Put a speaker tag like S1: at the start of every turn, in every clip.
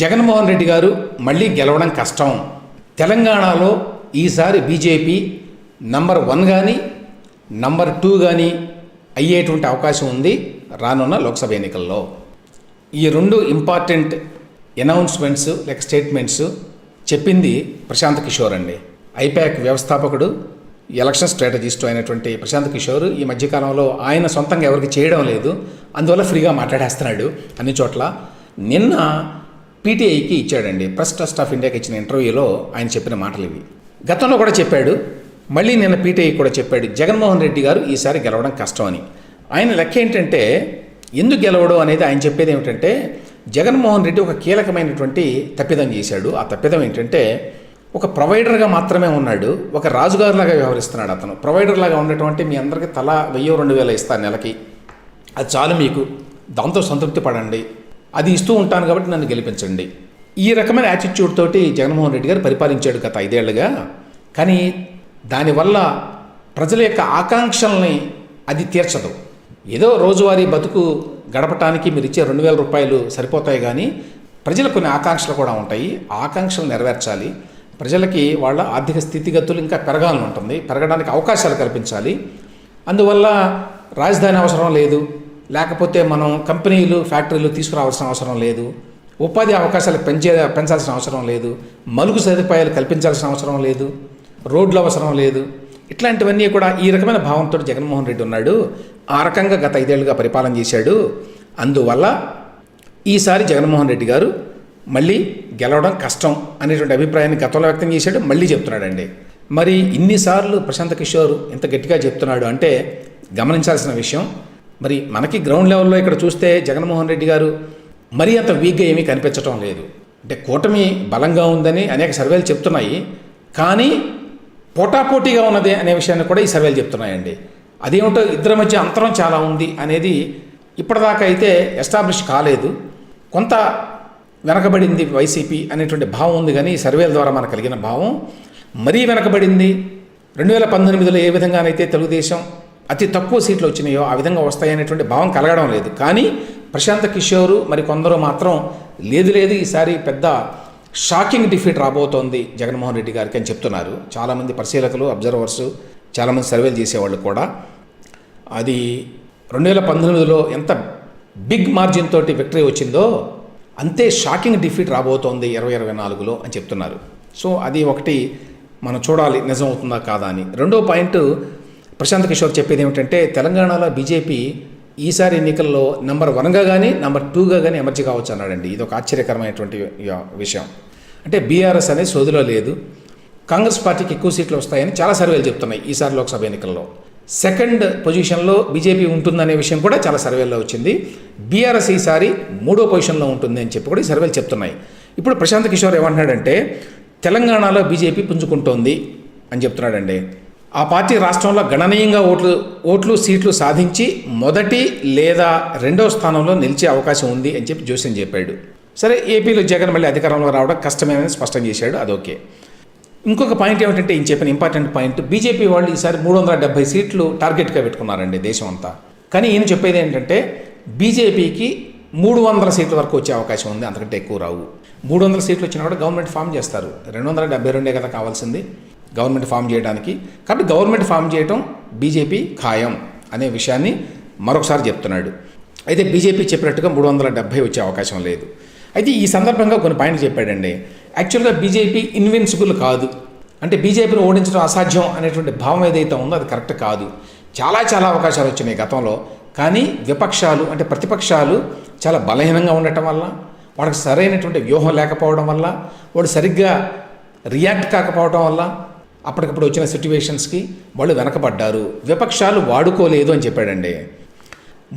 S1: జగన్మోహన్ రెడ్డి గారు మళ్ళీ గెలవడం కష్టం. తెలంగాణలో ఈసారి బీజేపీ నంబర్ 1 కానీ నంబర్ 2 కానీ అయ్యేటువంటి అవకాశం ఉంది రానున్న లోక్సభ ఎన్నికల్లో. ఈ 2 ఇంపార్టెంట్ అనౌన్స్మెంట్స్ లేక స్టేట్మెంట్స్ చెప్పింది ప్రశాంత్ కిషోర్ అండి. ఐపాక్ వ్యవస్థాపకుడు, ఎలక్షన్ స్ట్రాటజిస్ట్ అయినటువంటి ప్రశాంత్ కిషోర్ ఈ మధ్యకాలంలో ఆయన సొంతంగా ఎవరికి చేయడం లేదు, అందువల్ల ఫ్రీగా మాట్లాడేస్తున్నాడు అన్ని చోట్ల. నిన్న పీటీఐకి ఇచ్చాడండి, ప్రెస్ ట్రస్ట్ ఆఫ్ ఇండియాకి ఇచ్చిన ఇంటర్వ్యూలో ఆయన చెప్పిన మాటలు ఇవి. గతంలో కూడా చెప్పాడు, మళ్ళీ నిన్న పీటీఐ కూడా చెప్పాడు జగన్మోహన్ రెడ్డి గారు ఈసారి గెలవడం కష్టం అని. ఆయన లెక్క ఏంటంటే ఎందుకు గెలవడం అనేది ఆయన చెప్పేది ఏమిటంటే జగన్మోహన్ రెడ్డి ఒక కీలకమైనటువంటి తప్పిదం చేశాడు. ఆ తప్పిదం ఏంటంటే ఒక ప్రొవైడర్గా మాత్రమే ఉన్నాడు, ఒక రాజుగారులాగా వ్యవహరిస్తున్నాడు. అతను ప్రొవైడర్ లాగా ఉండటం అంటే మీ అందరికీ తలా 1000-2000 ఇస్తాను నెలకి, అది చాలు మీకు, దాంతో సంతృప్తి పడండి, అది ఇస్తూ ఉంటాను కాబట్టి నన్ను గెలిపించండి. ఈ రకమైన యాటిట్యూడ్ తోటి జగన్మోహన్ రెడ్డి గారు పరిపాలించాడు గత 5 ఏళ్లుగా. కానీ దానివల్ల ప్రజల యొక్క ఆకాంక్షల్ని అది తీర్చదు. ఏదో రోజువారీ బతుకు గడపటానికి మీరు ఇచ్చే 2000 రూపాయలు సరిపోతాయి, కానీ ప్రజలకు కొన్ని ఆకాంక్షలు కూడా ఉంటాయి. ఆ ఆకాంక్షలు నెరవేర్చాలి. ప్రజలకి వాళ్ళ ఆర్థిక స్థితిగతులు ఇంకా పెరగాలని ఉంటుంది, పెరగడానికి అవకాశాలు కల్పించాలి. అందువల్ల రాజధాని అవసరం లేదు, లేకపోతే మనం కంపెనీలు ఫ్యాక్టరీలు తీసుకురావాల్సిన అవసరం లేదు, ఉపాధి అవకాశాలు పెంచాల్సిన అవసరం లేదు, మలుగు సదుపాయాలు కల్పించాల్సిన అవసరం లేదు, రోడ్లు అవసరం లేదు. ఇట్లాంటివన్నీ కూడా ఈ రకమైన భావంతో జగన్మోహన్ రెడ్డి ఉన్నాడు. ఆ రకంగా గత 5 ఏళ్లుగా పరిపాలన చేశాడు. అందువల్ల ఈసారి జగన్మోహన్ రెడ్డి గారు మళ్ళీ గెలవడం కష్టం అనేటువంటి అభిప్రాయాన్ని గతంలో వ్యక్తం చేశాడు, మళ్ళీ చెప్తున్నాడండి. మరి ఇన్నిసార్లు ప్రశాంత్ కిషోర్ ఇంత గట్టిగా చెప్తున్నాడు అంటే గమనించాల్సిన విషయం. మరి మనకి గ్రౌండ్ లెవెల్లో ఇక్కడ చూస్తే జగన్మోహన్ రెడ్డి గారు మరీ అంత వీక్గా ఏమీ కనిపించడం లేదు. అంటే కూటమి బలంగా ఉందని అనేక సర్వేలు చెప్తున్నాయి, కానీ పోటాపోటీగా ఉన్నదే అనే విషయాన్ని కూడా ఈ సర్వేలు చెప్తున్నాయండి. అదేమిటో ఇద్దరి మధ్య అంతరం చాలా ఉంది అనేది ఇప్పటిదాకా అయితే ఎస్టాబ్లిష్ కాలేదు. కొంత వెనకబడింది వైసీపీ అనేటువంటి భావం ఉంది, కానీ ఈ సర్వేల ద్వారా మనకు కలిగిన భావం మరీ వెనకబడింది. 2019లో ఏ విధంగానైతే తెలుగుదేశం అతి తక్కువ సీట్లు వచ్చినాయో ఆ విధంగా వస్తాయనేటువంటి భావం కలగడం లేదు. కానీ ప్రశాంత్ కిషోర్ మరి కొందరు మాత్రం లేదు ఈసారి పెద్ద షాకింగ్ డిఫీట్ రాబోతోంది జగన్మోహన్ రెడ్డి గారికి అని చెప్తున్నారు. చాలామంది పరిశీలకులు, అబ్జర్వర్స్, చాలామంది సర్వేలు చేసేవాళ్ళు కూడా. అది 2019లో ఎంత బిగ్ మార్జిన్ తోటి విక్టరీ వచ్చిందో అంతే షాకింగ్ డిఫీట్ రాబోతోంది 2024లో అని చెప్తున్నారు. సో అది ఒకటి మనం చూడాలి నిజం అవుతుందా కాదా అని. రెండో పాయింట్ ప్రశాంత్ కిషోర్ చెప్పేది ఏమిటంటే తెలంగాణలో బీజేపీ ఈసారి ఎన్నికల్లో నంబర్ 1గా కానీ నంబర్ 2గా కానీ ఎమర్జీ కావచ్చు అన్నాడండి. ఇది ఒక ఆశ్చర్యకరమైనటువంటి విషయం. అంటే బీఆర్ఎస్ అనేది సోదిలో లేదు, కాంగ్రెస్ పార్టీకి ఎక్కువ సీట్లు వస్తాయని చాలా సర్వేలు చెప్తున్నాయి. ఈసారి లోక్సభ ఎన్నికల్లో సెకండ్ పొజిషన్లో బీజేపీ ఉంటుందనే విషయం కూడా చాలా సర్వేల్లో వచ్చింది. బీఆర్ఎస్ ఈసారి 3వ పొజిషన్లో ఉంటుంది అని చెప్పి కూడా ఈ సర్వేలు చెప్తున్నాయి. ఇప్పుడు ప్రశాంత్ కిషోర్ ఏమంటున్నాడంటే తెలంగాణలో బీజేపీ పుంజుకుంటోంది అని చెప్తున్నాడండి. ఆ పార్టీ రాష్ట్రంలో గణనీయంగా ఓట్లు సీట్లు సాధించి మొదటి లేదా 2వ స్థానంలో నిలిచే అవకాశం ఉంది అని చెప్పి జోస్యం చెప్పాడు. సరే, ఏపీలో జగన్ మళ్ళీ అధికారంలో రావడం కష్టమేనని స్పష్టం చేశాడు, అదొకే. ఇంకొక పాయింట్ ఏమిటంటే ఈయన చెప్పిన ఇంపార్టెంట్ పాయింట్, బీజేపీ వాళ్ళు ఈసారి 370 సీట్లు టార్గెట్గా పెట్టుకున్నారండి దేశం అంతా. కానీ ఈయన చెప్పేది ఏంటంటే బీజేపీకి 300 సీట్ల వరకు వచ్చే అవకాశం ఉంది, అంతకంటే ఎక్కువ రావు. 300 సీట్లు వచ్చినా కూడా గవర్నమెంట్ ఫామ్ చేస్తారు. 272 కదా కావాల్సింది గవర్నమెంట్ ఫామ్ చేయడానికి. కాబట్టి గవర్నమెంట్ ఫామ్ చేయడం బీజేపీ ఖాయం అనే విషయాన్ని మరొకసారి చెప్తున్నాడు. అయితే బీజేపీ చెప్పినట్టుగా 370 వచ్చే అవకాశం లేదు. అయితే ఈ సందర్భంగా కొన్ని పాయింట్లు చెప్పాడండి. యాక్చువల్గా బీజేపీ ఇన్విన్సిబుల్ కాదు, అంటే బీజేపీని ఓడించడం అసాధ్యం అనేటువంటి భావం ఏదైతే ఉందో అది కరెక్ట్ కాదు. చాలా అవకాశాలు వచ్చినాయి గతంలో, కానీ విపక్షాలు అంటే ప్రతిపక్షాలు చాలా బలహీనంగా ఉండటం వల్ల, వాళ్ళకి సరైనటువంటి వ్యూహం లేకపోవడం వల్ల, వాళ్ళు సరిగ్గా రియాక్ట్ కాకపోవడం వల్ల అప్పటికప్పుడు వచ్చిన సిట్యువేషన్స్కి వాళ్ళు వెనకబడ్డారు. విపక్షాలు వాడుకోలేదు అని చెప్పాడండి.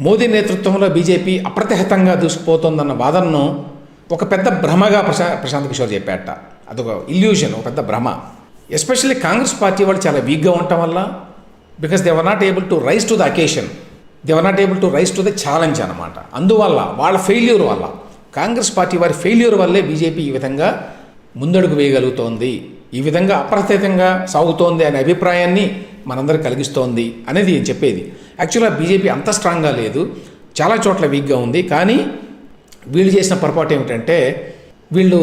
S1: మోదీ నేతృత్వంలో బీజేపీ అప్రతిహతంగా దూసుకుపోతుందన్న వాదనను ఒక పెద్ద భ్రమగా ప్రశాంత్ కిషోర్ చెప్పాట. అదొక ఇల్యూషన్, ఒక పెద్ద భ్రమ. ఎస్పెషల్లీ కాంగ్రెస్ పార్టీ వాళ్ళు చాలా వీక్గా ఉండటం వల్ల, because they were not able to rise to the occasion, they were not able to rise to the challenge అనమాట. అందువల్ల వాళ్ళ ఫెయిల్యూర్ వల్ల, కాంగ్రెస్ పార్టీ వారి ఫెయిల్యూర్ వల్లే బీజేపీ ఈ విధంగా ముందడుగు వేయగలుగుతోంది, ఈ విధంగా అప్రతిహతంగా సాగుతోంది అనే అభిప్రాయాన్ని మనందరికి కలిగిస్తోంది అనేది చెప్పేది. యాక్చువల్గా బీజేపీ అంత స్ట్రాంగ్గా లేదు, చాలా చోట్ల వీక్గా ఉంది. కానీ వీళ్ళు చేసిన పొరపాటు ఏమిటంటే వీళ్ళు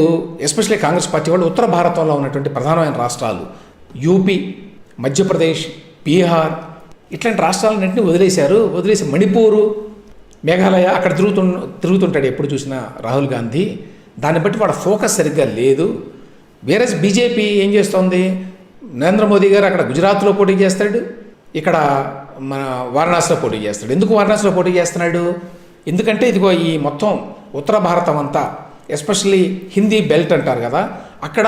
S1: ఎస్పెషల్లీ కాంగ్రెస్ పార్టీ వాళ్ళు ఉత్తర భారతంలో ఉన్నటువంటి ప్రధానమైన రాష్ట్రాలు యూపీ, మధ్యప్రదేశ్, బీహార్ ఇట్లాంటి రాష్ట్రాలన్నింటినీ వదిలేసి మణిపూరు, మేఘాలయ అక్కడ తిరుగుతుంటాడు ఎప్పుడు చూసినా రాహుల్ గాంధీ. దాన్ని బట్టి వాడు ఫోకస్ సరిగ్గా లేదు. వేరే బీజేపీ ఏం చేస్తోంది, నరేంద్ర మోదీ గారు అక్కడ గుజరాత్లో పోటీ చేస్తాడు, ఇక్కడ మన వారణాసిలో పోటీ చేస్తాడు. ఎందుకు వారణాసిలో పోటీ చేస్తున్నాడు? ఎందుకంటే ఇదిగో ఈ మొత్తం ఉత్తర భారతం అంతా ఎస్పెషల్లీ హిందీ బెల్ట్ అంటారు కదా, అక్కడ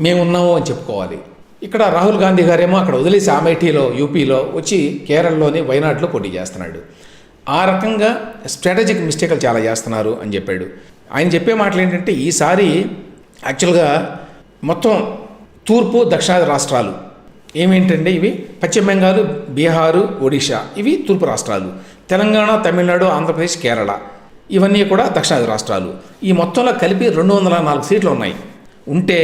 S1: మేమున్నాము అని చెప్పుకోవాలి. ఇక్కడ రాహుల్ గాంధీ గారేమో అక్కడ వదిలేసి అమేఠీలో యూపీలో వచ్చి కేరళలోని వైనాడ్లో పోటీ చేస్తున్నాడు. ఆ రకంగా స్ట్రాటజిక్ మిస్టేక్లు చాలా చేస్తున్నారు అని చెప్పాడు. ఆయన చెప్పే మాటలు ఏంటంటే ఈసారి యాక్చువల్గా మొత్తం తూర్పు దక్షిణాది రాష్ట్రాలు ఏమేంటంటే ఇవి పశ్చిమ బెంగాల్, బీహారు, ఒడిషా ఇవి తూర్పు రాష్ట్రాలు. తెలంగాణ, తమిళనాడు, ఆంధ్రప్రదేశ్, కేరళ ఇవన్నీ కూడా దక్షిణాది రాష్ట్రాలు. ఈ మొత్తంలో కలిపి 204 సీట్లు ఉన్నాయి. ఉంటే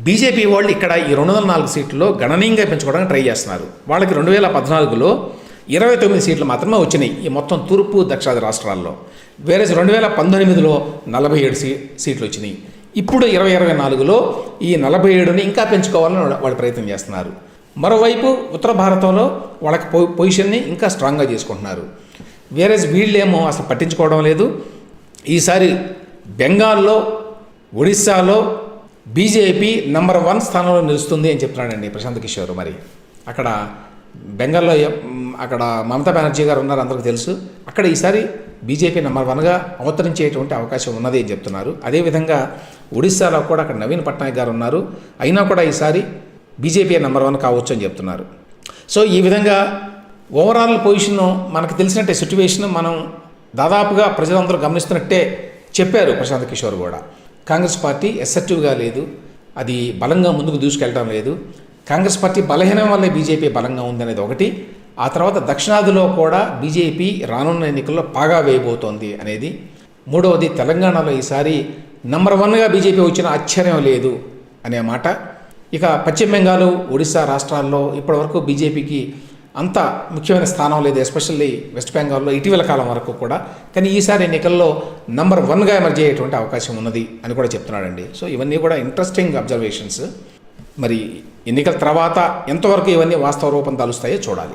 S1: బీజేపీ వాళ్ళు ఇక్కడ ఈ 204 సీట్లలో గణనీయంగా పెంచుకోవడానికి ట్రై చేస్తున్నారు. వాళ్ళకి 2014లో 29 సీట్లు మాత్రమే వచ్చినాయి ఈ మొత్తం తూర్పు దక్షిణాది రాష్ట్రాల్లో. వేరే 2019లో 47 సీట్లు వచ్చినాయి. ఇప్పుడు 2024లో ఈ 47ని ఇంకా పెంచుకోవాలని వాళ్ళు ప్రయత్నం చేస్తున్నారు. మరోవైపు ఉత్తర భారతంలో వాళ్ళకి పొజిషన్ని ఇంకా స్ట్రాంగ్గా చేసుకుంటున్నారు. వేరే వీళ్ళేమో అసలు పట్టించుకోవడం లేదు. ఈసారి బెంగాల్లో, ఒడిస్సాలో బీజేపీ నెంబర్ 1 స్థానంలో నిలుస్తుంది అని చెప్తున్నాడండి ప్రశాంత్ కిషోర్. మరి అక్కడ బెంగాల్లో అక్కడ మమతా బెనర్జీ గారు ఉన్నారు, అందరికీ తెలుసు. అక్కడ ఈసారి బీజేపీ నెంబర్ 1గా అవతరించేటువంటి అవకాశం ఉన్నది అని చెప్తున్నారు. అదేవిధంగా ఒడిస్సాలో కూడా అక్కడ నవీన్ పట్నాయక్ గారు ఉన్నారు, అయినా కూడా ఈసారి బీజేపీ నెంబర్ 1 కావచ్చు అని చెప్తున్నారు. సో ఈ విధంగా ఓవరాల్ పొజిషన్ మనకు తెలిసినట్టే సిచ్యువేషన్ మనం దాదాపుగా ప్రజలందరూ గమనిస్తున్నట్టే చెప్పారు ప్రశాంత్ కిషోర్ కూడా. కాంగ్రెస్ పార్టీ ఎసెప్టివ్గా లేదు, అది బలంగా ముందుకు దూసుకెళ్ళడం లేదు. కాంగ్రెస్ పార్టీ బలహీనం వల్లే బీజేపీ బలంగా ఉందనేది ఒకటి. ఆ తర్వాత దక్షిణాదిలో కూడా బీజేపీ రానున్న ఎన్నికల్లో పాగా వేయబోతోంది అనేది మూడవది. తెలంగాణలో ఈసారి నెంబర్ 1గా బీజేపీ వచ్చిన ఆశ్చర్యం లేదు అనే మాట. ఇక పశ్చిమ బెంగాల్, ఒడిశా రాష్ట్రాల్లో ఇప్పటివరకు బీజేపీకి అంత ముఖ్యమైన స్థానం లేదు, ఎస్పెషల్లీ వెస్ట్ బెంగాల్లో ఇటీవల కాలం వరకు కూడా. కానీ ఈసారి ఎన్నికల్లో నెంబర్ 1గా ఎమర్జ్ అయ్యేటువంటి అవకాశం ఉన్నది అని కూడా చెప్తున్నాడండి. సో ఇవన్నీ కూడా ఇంట్రెస్టింగ్ అబ్జర్వేషన్స్. మరి ఎన్నికల తర్వాత ఎంతవరకు ఇవన్నీ వాస్తవ రూపం దాలుస్తాయో చూడాలి.